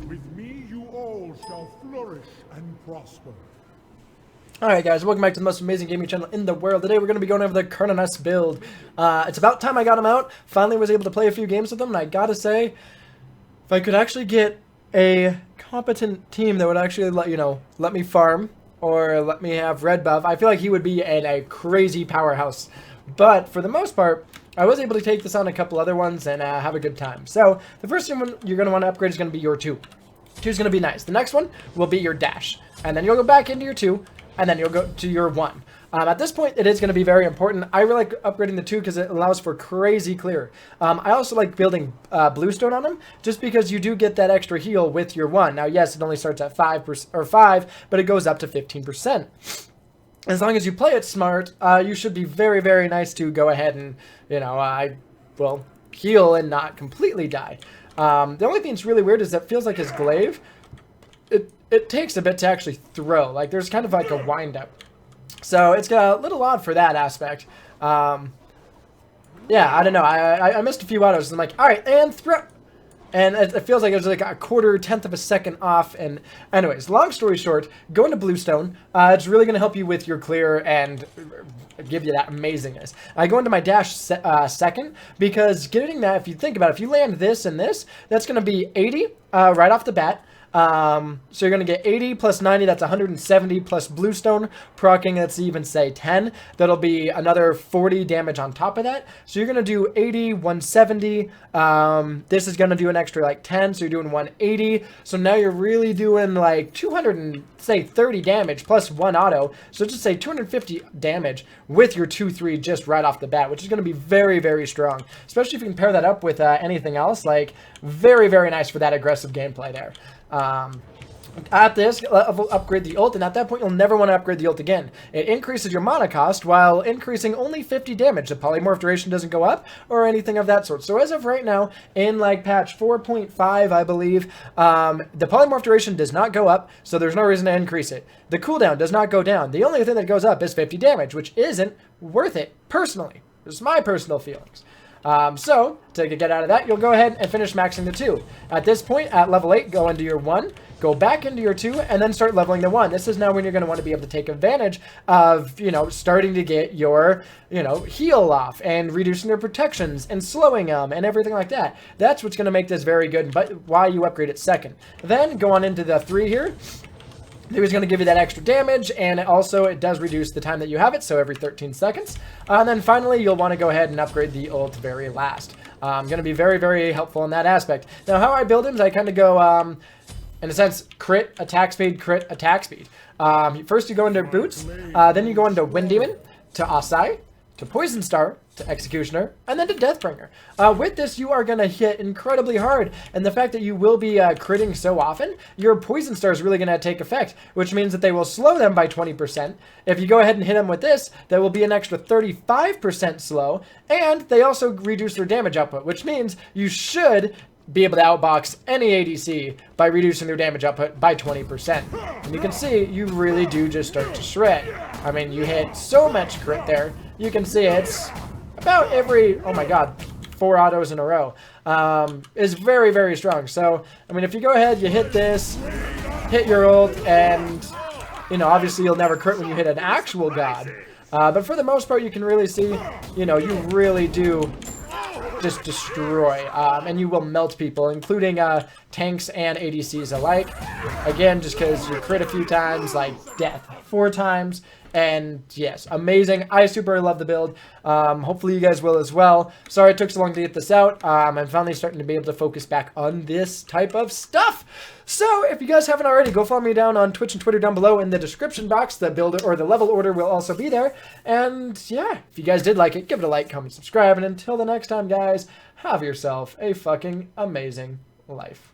With me, you all shall flourish and prosper. Alright guys, welcome back to the most amazing gaming channel in the world. Today we're going to be going over the Cernunnos build. It's about time I got him out. Finally was able to play a few games with him, and I gotta say, if I could actually get a competent team that would actually let me farm, or let me have red buff, I feel like he would be a crazy powerhouse. But for the most part, I was able to take this on a couple other ones and have a good time. So the first one you're going to want to upgrade is going to be your 2. 2 is going to be nice. The next one will be your dash. And then you'll go back into your 2, and then you'll go to your 1. At this point, it is going to be very important. I really like upgrading the 2 because it allows for crazy clear. I also like building bluestone on them just because you do get that extra heal with your 1. Now, yes, it only starts at 5%, or 5, but it goes up to 15%. As long as you play it smart, you should be very, very nice to go ahead and, heal and not completely die. The only thing that's really weird is that it feels like his glaive, it takes a bit to actually throw. Like, there's kind of like a wind-up. So it's a little odd for that aspect. Yeah, I don't know. I missed a few autos. I'm like, all right, and throw. And it feels like it was like a quarter, tenth of a second off. And anyways, long story short, go into bluestone. It's really going to help you with your clear and give you that amazingness. I go into my dash second because getting that, if you think about it, if you land this and this, that's going to be 80 right off the bat. So you're going to get 80 plus 90, that's 170 plus bluestone, proccing, let's even say 10. That'll be another 40 damage on top of that. So you're going to do 80, 170. This is going to do an extra like 10, so you're doing 180. So now you're really doing like 230 damage plus 1 auto. So just say 250 damage with your 2-3 just right off the bat, which is going to be very, very strong. Especially if you can pair that up with anything else, like very, very nice for that aggressive gameplay there. At this level, upgrade the ult, and at that point you'll never want to upgrade the ult again. It increases your mana cost while increasing only 50 damage. The polymorph duration doesn't go up or anything of that sort. So as of right now, in like patch 4.5, I believe, the polymorph duration does not go up, so there's no reason to increase it. The cooldown does not go down. The only thing that goes up is 50 damage, which isn't worth it, personally. This is my personal feelings. So, to get out of that, you'll go ahead and finish maxing the 2. At this point, at level 8, go into your 1, go back into your 2, and then start leveling the 1. This is now when you're going to want to be able to take advantage of, starting to get your, heal off, and reducing their protections, and slowing them, and everything like that. That's what's going to make this very good, but why you upgrade it second. Then, go on into the 3 here. It was going to give you that extra damage, and also it does reduce the time that you have it, so every 13 seconds. And then finally, you'll want to go ahead and upgrade the ult very last. Going to be very, very helpful in that aspect. Now, how I build him is I kind of go, in a sense, crit, attack speed, crit, attack speed. First you go into Boots, then you go into Wind Demon, to Asai, to Poison Star, to Executioner, and then to Deathbringer. With this, you are going to hit incredibly hard, and the fact that you will be critting so often, your Poison Star is really going to take effect, which means that they will slow them by 20%. If you go ahead and hit them with this, that will be an extra 35% slow, and they also reduce their damage output, which means you should be able to outbox any ADC by reducing their damage output by 20%. And you can see, you really do just start to shred. I mean, you hit so much crit there. You can see it's about every, oh my god, 4 autos in a row. Is very, very strong. So, I mean, if you go ahead, you hit this, hit your ult, and, obviously you'll never crit when you hit an actual god. But for the most part, you can really see, you really do just destroy, and you will melt people, including tanks and ADCs alike. Again, just because you crit a few times, like death 4 times, and yes, amazing. I super love the build. Hopefully you guys will as well. Sorry it took so long to get this out. I'm finally starting to be able to focus back on this type of stuff. So if you guys haven't already, go follow me down on Twitch and Twitter down below in the description box. The build or the level order will also be there. And yeah, if you guys did like it, give it a like, comment, subscribe, and until the next time, guys, have yourself a fucking amazing life.